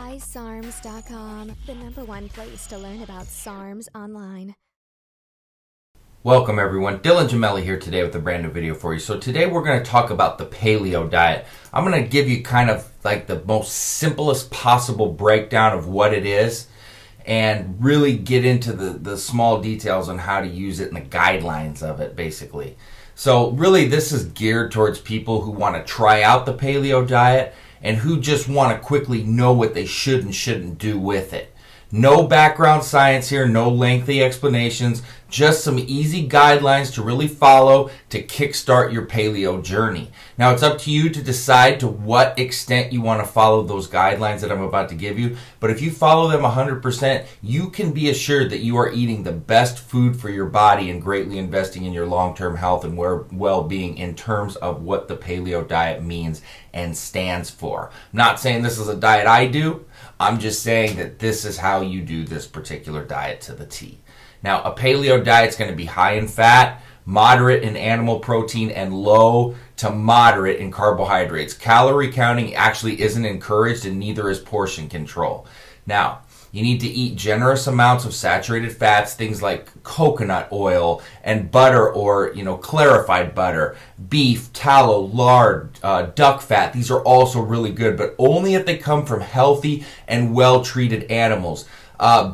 TrySARMs.com, the #1 place to learn about SARMs online. Welcome everyone, Dylan Gemelli here today with a brand new video for you. So today we're going to talk about the paleo diet. I'm going to give you kind of like the most simplest possible breakdown of what it is and really get into the small details on how to use it and the guidelines of it basically. So really this is geared towards people who want to try out the paleo diet and who just want to quickly know what they should and shouldn't do with it. No background science here, no lengthy explanations, just some easy guidelines to really follow to kickstart your paleo journey. Now it's up to you to decide to what extent you want to follow those guidelines that I'm about to give you, but if you follow them 100%, you can be assured that you are eating the best food for your body and greatly investing in your long-term health and well-being in terms of what the paleo diet means and stands for. I'm not saying this is a diet I do, I'm just saying that this is how you do this particular diet to the T. Now, a paleo diet is going to be high in fat, moderate in animal protein, and low to moderate in carbohydrates. Calorie counting actually isn't encouraged, and neither is portion control. Now, you need to eat generous amounts of saturated fats, things like coconut oil and butter or, clarified butter, beef, tallow, lard, duck fat. These are also really good, but only if they come from healthy and well-treated animals.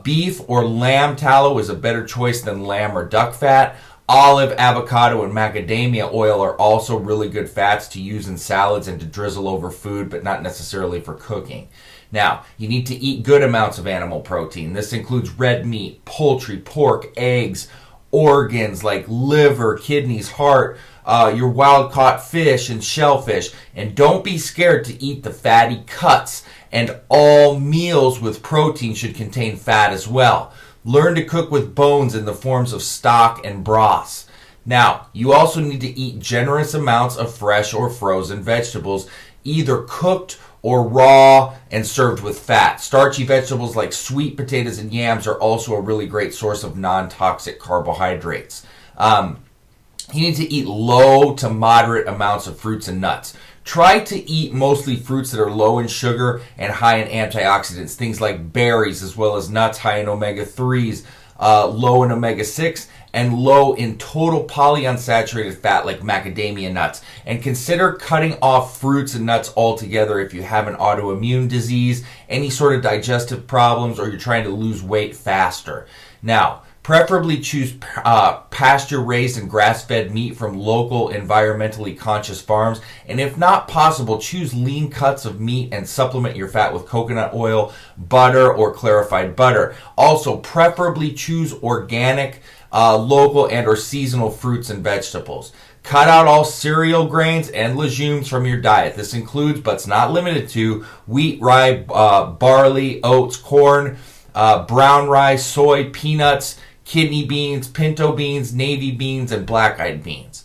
Beef or lamb tallow is a better choice than lamb or duck fat. Olive, avocado, and macadamia oil are also really good fats to use in salads and to drizzle over food, but not necessarily for cooking. Now, you need to eat good amounts of animal protein. This includes red meat, poultry, pork, eggs, organs like liver, kidneys, heart, your wild-caught fish and shellfish. And don't be scared to eat the fatty cuts. And all meals with protein should contain fat as well. Learn to cook with bones in the forms of stock and broths. Now, you also need to eat generous amounts of fresh or frozen vegetables, either cooked or raw and served with fat. Starchy vegetables like sweet potatoes and yams are also a really great source of non-toxic carbohydrates. You need to eat low to moderate amounts of fruits and nuts. Try to eat mostly fruits that are low in sugar and high in antioxidants, things like berries as well as nuts high in omega-3s, low in omega-6, and low in total polyunsaturated fat like macadamia nuts. And consider cutting off fruits and nuts altogether if you have an autoimmune disease, any sort of digestive problems, or you're trying to lose weight faster. Now, preferably choose pasture-raised and grass-fed meat from local, environmentally conscious farms. And if not possible, choose lean cuts of meat and supplement your fat with coconut oil, butter, or clarified butter. Also, preferably choose organic, local, and or seasonal fruits and vegetables. Cut out all cereal grains and legumes from your diet. This includes, but it's not limited to, wheat, rye, barley, oats, corn, brown rice, soy, peanuts, kidney beans, pinto beans, navy beans, and black-eyed beans.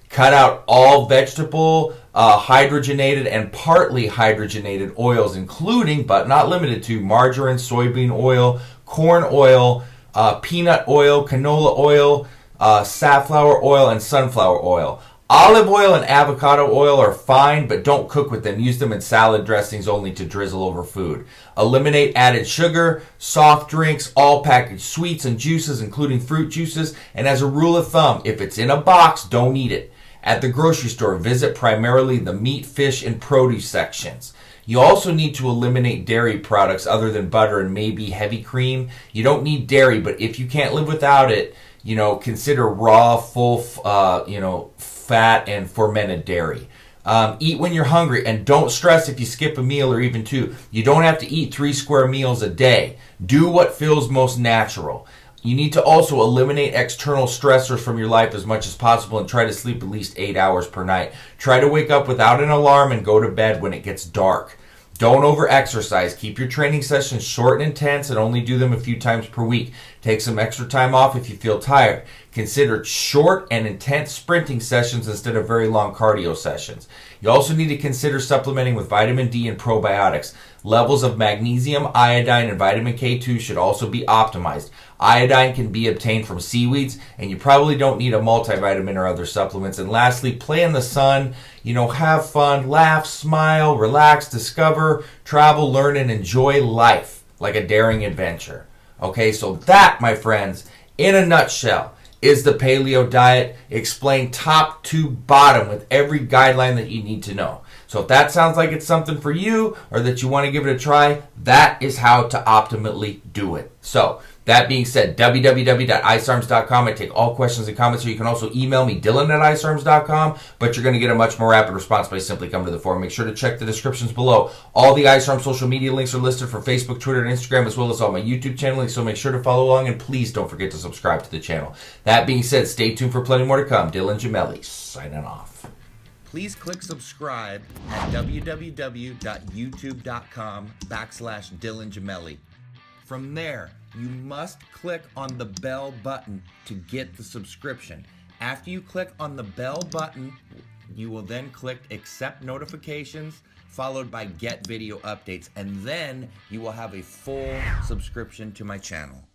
Cut out all vegetable, hydrogenated, and partly hydrogenated oils, including, but not limited to, margarine, soybean oil, corn oil, peanut oil, canola oil, safflower oil, and sunflower oil. Olive oil and avocado oil are fine, but don't cook with them. Use them in salad dressings only to drizzle over food. Eliminate added sugar, soft drinks, all packaged sweets and juices, including fruit juices. And as a rule of thumb, if it's in a box, don't eat it. At the grocery store, visit primarily the meat, fish, and produce sections. You also need to eliminate dairy products other than butter and maybe heavy cream. You don't need dairy, but if you can't live without it, consider raw, full, fat and fermented dairy. Eat when you're hungry, and don't stress if you skip a meal or even two. You don't have to eat 3 square meals a day. Do what feels most natural. You need to also eliminate external stressors from your life as much as possible and try to sleep at least 8 hours per night. Try to wake up without an alarm and go to bed when it gets dark. Don't over-exercise. Keep your training sessions short and intense and only do them a few times per week. Take some extra time off if you feel tired. Consider short and intense sprinting sessions instead of very long cardio sessions. You also need to consider supplementing with vitamin D and probiotics. Levels of magnesium, iodine, and vitamin K2 should also be optimized. Iodine can be obtained from seaweeds, and you probably don't need a multivitamin or other supplements. And lastly, play in the sun, have fun, laugh, smile, relax, discover, travel, learn, and enjoy life like a daring adventure. Okay, so that, my friends, in a nutshell, is the paleo diet explained top to bottom with every guideline that you need to know. So if that sounds like it's something for you or that you want to give it a try, that is how to optimally do it. So that being said, www.icearms.com. I take all questions and comments, or you can also email me, dylan@icearms.com, but you're going to get a much more rapid response by simply coming to the forum. Make sure to check the descriptions below. All the iCarms social media links are listed for Facebook, Twitter, and Instagram, as well as all my YouTube channel links, so make sure to follow along, and please don't forget to subscribe to the channel. That being said, stay tuned for plenty more to come. Dylan Gemelli, signing off. Please click subscribe at www.youtube.com/Dylan Gemelli. From there, you must click on the bell button to get the subscription. After you click on the bell button, you will then click accept notifications, followed by get video updates, and then you will have a full subscription to my channel.